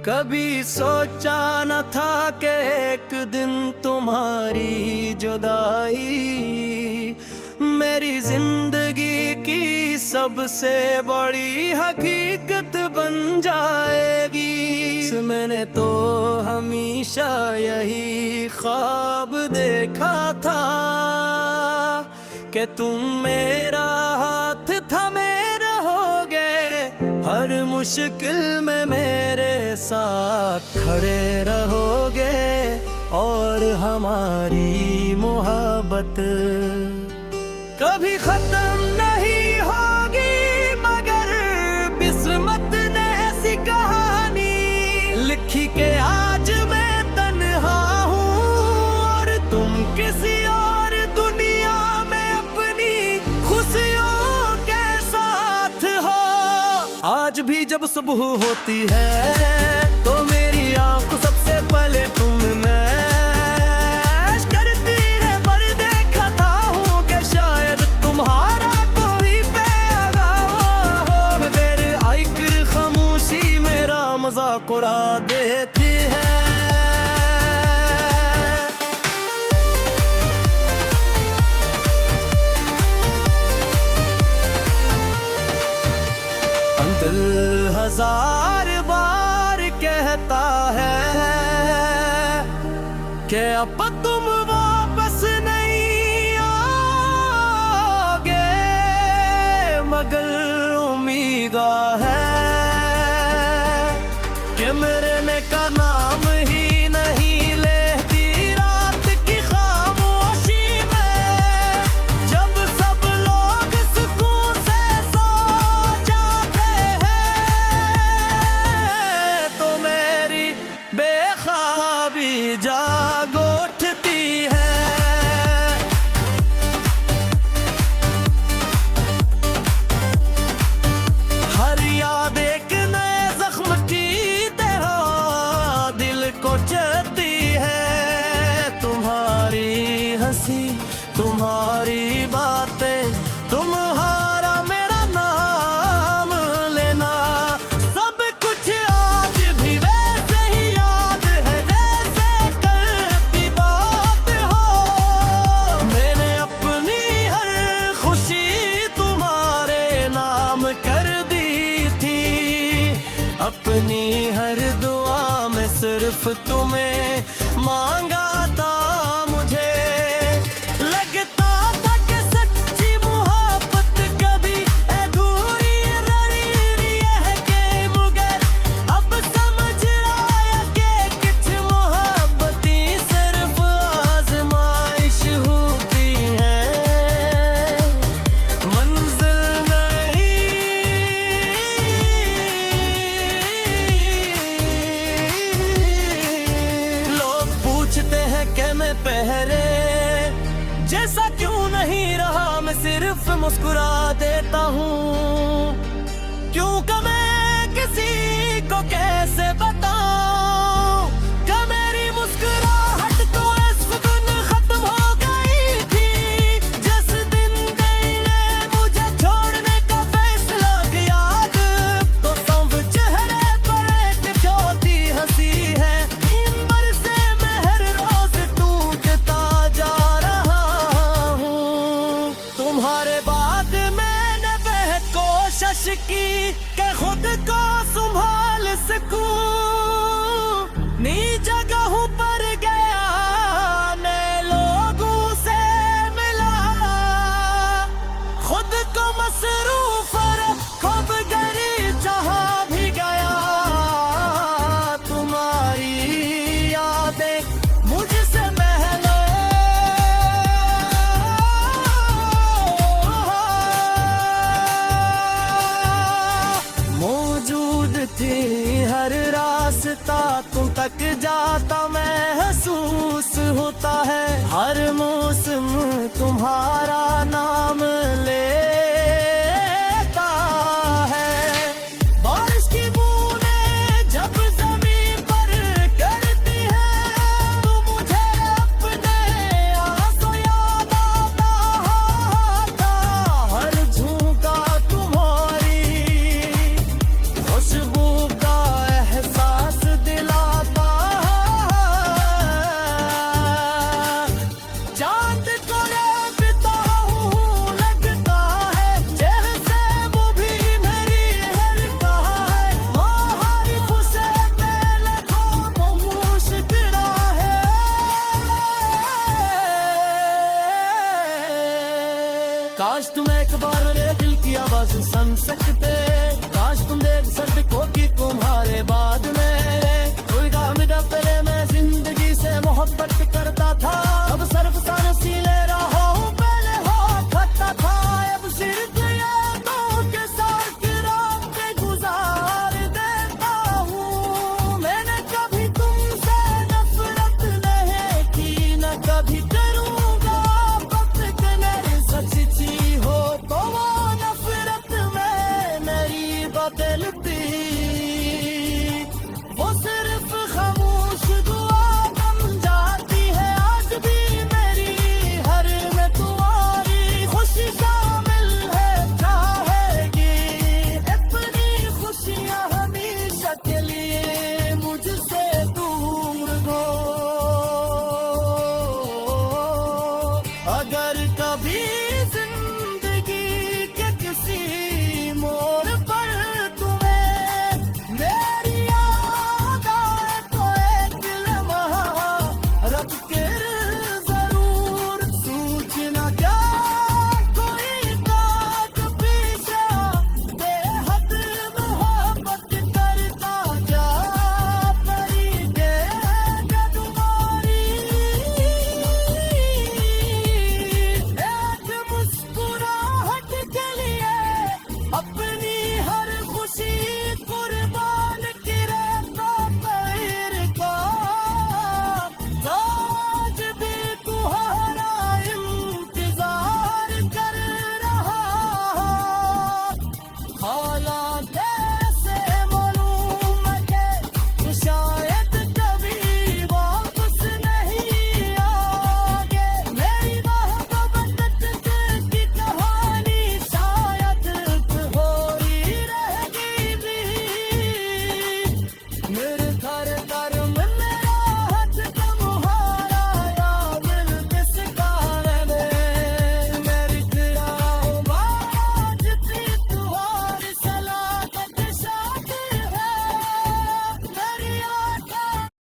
कभी सोचा न था कि एक दिन तुम्हारी जुदाई मेरी जिंदगी की सबसे बड़ी हकीकत बन जाएगी। मैंने तो हमेशा यही ख्वाब देखा था कि तुम मेरा हाथ थामे रहोगे, हर मुश्किल में मेरे साथ खड़े रहोगे और हमारी मोहब्बत कभी खत्म नहीं होगी। मगर किस्मत ने ऐसी कहानी लिखी कि आज मैं तन्हा हूँ और तुम किसी और दुनिया में अपनी खुशियों के साथ हो। आज भी जब सुबह होती है तो मेरी आंख सबसे पहले तुम मैश करती है, पर देखा था हूँ कि शायद तुम्हारा कोई पैगाम हो। मेरे आइकर खामोशी मेरा मजाक उड़ा देती है। दिल हजार बार कहता है कि अब तुम वापस नहीं आओगे, मगर उम्मीद है कि मरने का नाम ही नहीं लेती रात की खामोशी में। जब सब लोग सुकून से सो जाते हैं तो मेरी बेख्वाबी जाग उठती है। हर याद एक नए जख्म की तरह दिल को चलती है। तुम्हारी हंसी, तुम्हारी बातें, तुम्हारा मेरा नाम लेना, सब कुछ आज भी वैसे ही याद है जैसे कल की बात हो। मैंने अपनी हर खुशी तुम्हारे नाम कर दी थी, अपनी हर दुआ में सिर्फ तुम्हें मांगा था। मुझे लगता था कि सच्ची मोहब्बत कभी अधूरी रही है कि मगर अब समझ आया कि कुछ मोहब्बती सिर्फ आजमाइश होती है, मंजिल नहीं। लोग पूछते हैं कि मैं पहले जैसा क्यों नहीं रहा, मैं सिर्फ मुस्कुरा देता हूँ। क्यों का मैं किसी को कैसे बताऊं कि मेरी मुस्कुराहट तो इस दिन खत्म हो गई थी जिस दिन दिल ने मुझे छोड़ने का फैसला किया। तो सब चेहरे पर एक छोटी हंसी है, ईमान से मैं हर रोज टूटता जा रहा हूँ। तुम्हारे बाद मैंने वह कोशिश की कि खुद को संभाल सकूं, नी जगहों पर गया, नए लोगों से मिला, खुद को मसरूफ और खूब गरीब जहाँ भी गया। तुम्हारी यादें मुझसे पहले मौजूद थी, हर रास्ता तुम तक जाता महसूस होता है, हर मौसम तुम्हारा नाम लेता है। बारिश की बूंदें जब जमीन पर गिरती है तो मुझे अपने आंसू याद आता, हर झोंका तुम्हारी खुशबू का एहसास एक बार मेरे दिल की आवाज सुन सकते